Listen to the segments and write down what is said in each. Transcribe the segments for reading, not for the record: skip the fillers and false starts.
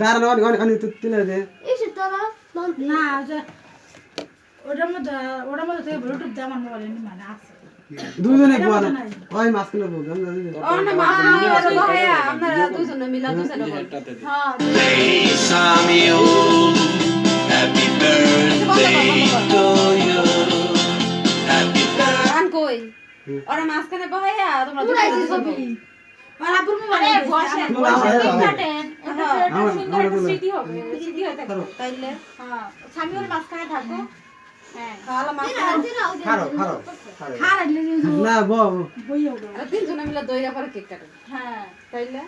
দাঁড়ানো অনেক তো তুলে দে না ওটার মধ্যে থেকে ব্লুটুথ দিয়ে আমার মোবাইলে মানে আছে দুজনে বল ওই মাছ কিলো বল না মাছ নিয়ে আসো ভাইয়া আমরা দুজনে মিলা দুজনে বল হ্যাঁ Happy birthday to you. Happy birthday. গান কই ওরে মাঝখানে বহাইয়া তোমরা দুজনে ছবি আর আপুর মোবাইলে বসে বসে কাটেন এটা সুন্দর একটা স্মৃতি হবে স্মৃতি হয়ে থাকবে তাইলে হ্যাঁ সামিওর মাঝখানে থাকো হ্যাঁ খাওয়ালা মাঝখানে খারো খারাপ না বল বইও আর তিনজনে মিলে দইরা পরে কেক কাটেন হ্যাঁ তাইলে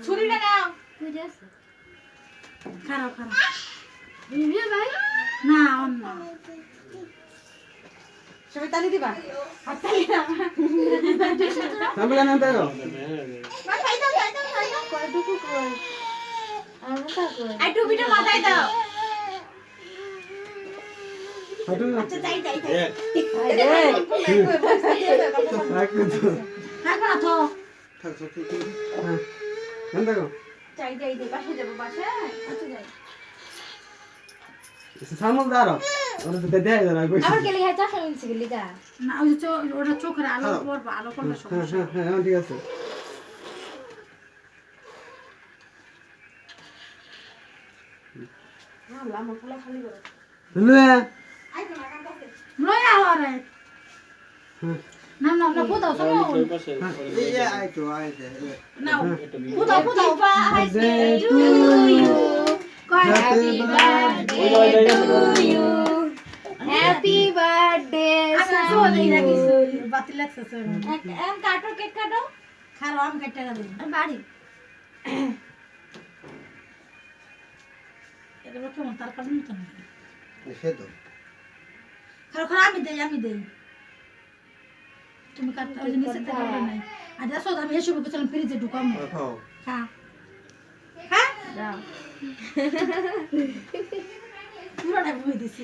ছুরিটা নাও খারাপ না অন্য সবাই তালি দিবা আর তালি না সামনে না দাও কয়টুকু কই আমটা কই আই টুপিটা মাথায় দাও হাঁটু আচ্ছা যাই এক থাকো না তো থাক হ্যাঁ দেখো যাই দে বাসে যাব বাসে আচ্ছা যাই সামনে দাঁড়াও ওরা তো দেয় না কই আবার গেলি হ্যাঁ চাষা মিলছে গেলি গা না ওই যে ওটা চোখের আলো পড়বে আলো করলে সমস্যা হ্যাঁ ঠিক আছে আল্লাহ আমার ফুলা খালি করে লুয়া আই তো না কাছে নয় আরে না কোথাও শোনো না কোথাও birthday to you happy birthday to you happy birthday আচ্ছা তো দেই না কিছু বাতি লাগছে স্যার এম কাটো কেক কাটো খালো আমি কেটে টাকা দেই বাড়ি এটা কেমন তার কারণ তো না সে তো খালো আমি দেই তুমি কাটতে ওই নিচে থেকে পারবে না আর দেখো আমি এসব কিছু ফ্রিজে ঢুকাম হ্যাঁ হ্যাঁ দাও পুরোটা বই দিছি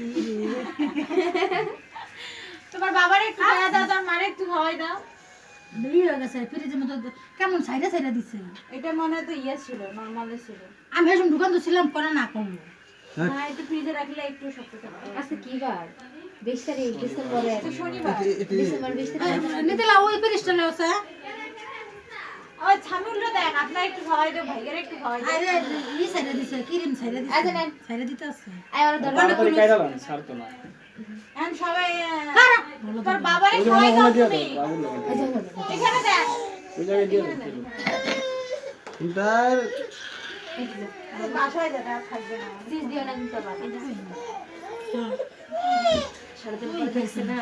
তোমার বাবার একটু খাওয়া দাও তোর মারে একটু খাওয়াই দাও দেরি হয়ে গেছে ফ্রিজের মধ্যে কেমন সাইডা দিছে এটা মনে হয় তো ইয়ে ছিল নরমাল ছিল আমি এসব দোকান তো ছিলাম করে না করলো না একটু ফ্রিজে রাখলে একটু শক্ত থাকবে আজকে কি বার 20 তারিখ ডিসেম্বরের তো শনিবার ডিসেম্বর 20 তারিখ নিতেলা ওই ফ্রিজটা লওছে ওই ছামিলটা দেন আপনার একটু খাওয়াই দাও ভাইয়ের একটু খাওয়াই দাও আরে ই সাইডা দিছে ক্রিম সাইডা দিছে আচ্ছা নেন। সাইডা দিতে আছে আই ওর দরকার এখন সবাই খারাপ তোর বাবারে খাওয়াই দাও তুমি এখানে দেন তার বাসায় যেতে আর থাকবে না দিস দিও না তো বাবা সাড়ে তিন পর দেখছে না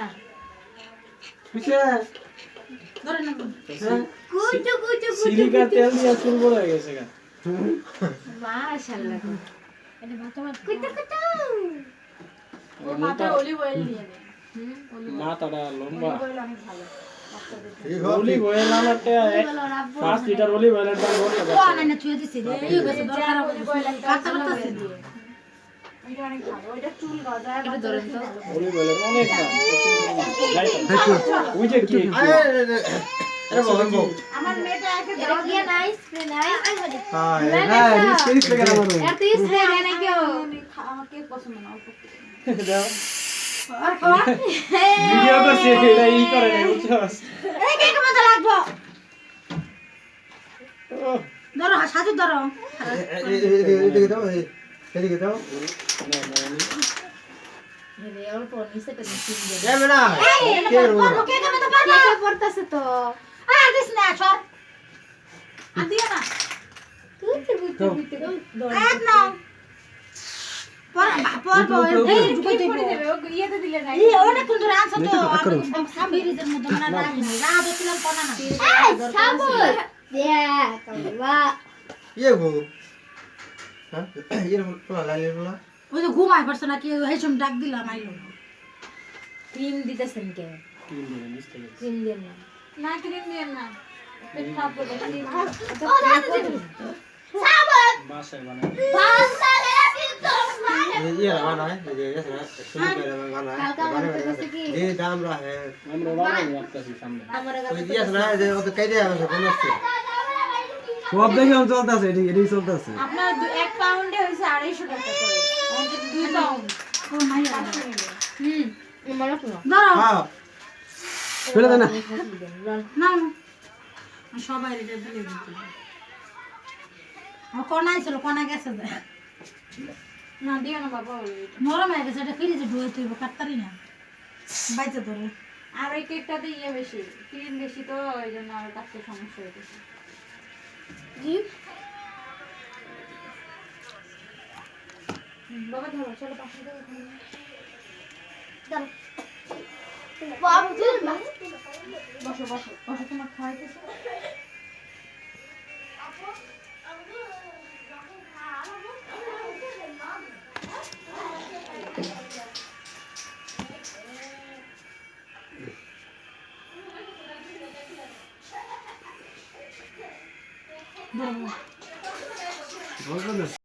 পিছে ধরে না সিলিকা তেল দিয়ে চুল বড় হয়ে গেছে গা মাশাআল্লাহ এটা বাতাবাদ ও মাথা অলিভ অয়েল দিয়ে দে মাথাটা লম্বা অয়েল অনেক ভালো অলিভ অয়েল আমারটা 5 লিটার অলিভ অয়েলের দাম বলতে ও না না ছুঁয়ে দিছি রে এই গেছে দরকার অলিভ অয়েল কাটা করতেছে এটা অনেক ভালো ওইটা চুল গজায় বা ধরেন তো অলিভ অয়েলের অনেক দাম ওই যে কি আমার মেয়েটা এসে এটা কি নাই স্প্রে নাই হ্যাঁ রিস্ক করে মারো এত স্প্রে দেয় না কেউ আমাকে পছন্দ না অল্প দাও আর খাওয়া ভিডিও করছে এটা ই করে না বুঝছো এই কে কেমন লাগবো ধরো সাজু ধরো এদিকে দাও এদিকে দাও রে অল্প নিচেটা নিচে দিয়ে যাবে না কে কেমন তো পারবা কে পড়তাছে তো আর দিস না সর আর দিও না এক না পর এই ঢুকাই কি দেব করে দেবে ও ইয়েতে দিলে না এই অনেক কোন ধরে আনছো তো আমি সাবিরিজের মধ্যে না রাখি রাত ছিলাম কোনা না সাবুল দেখ বাবা ইয়ে গো হ্যাঁ ইয়ে বলা লালি বলা ওই যে ঘুমাই পারছ না কি হেসম ডাক দিলাম আইলো ক্রিম দিতেছেন কে ক্রিম দেন না না ক্রিম দিয়ে না পেট খারাপ করে ক্রিম বাসায় বানায় ये रवाना है ये सुन के रवाना है ये दाम रहा है আমরা বানাই রাখতেছি সামনে আমার तो ये सुना है वो तो कह दिया है बोनस से সব দেখে চলতেছে এটাই চলতেছে আপনার 1 পাউন্ডে হইছে 250 টাকা করে আমাদের 2 পাউন্ড ও মাইয়া মনে করো দাঁড়াও হ্যাঁ ফেলে দে না না সবাই এটা দিলে দিতে ও কোনায় ছিল কোনা গেছে যে না দিও না বাবা নরম হয়ে গেছে এটা ফ্রিজে ঢুয়ে তুই কাটতারি না বাইতে ধরে আর ওই কেকটাতে ইয়ে বেশি ক্রিম বেশি তো ওই জন্য আর কাটতে সমস্যা হইতেছে বাবা ধরো চলো পাশে বসো বসো বসো তোমার খাওয়াইতেছে ধরো বলবে না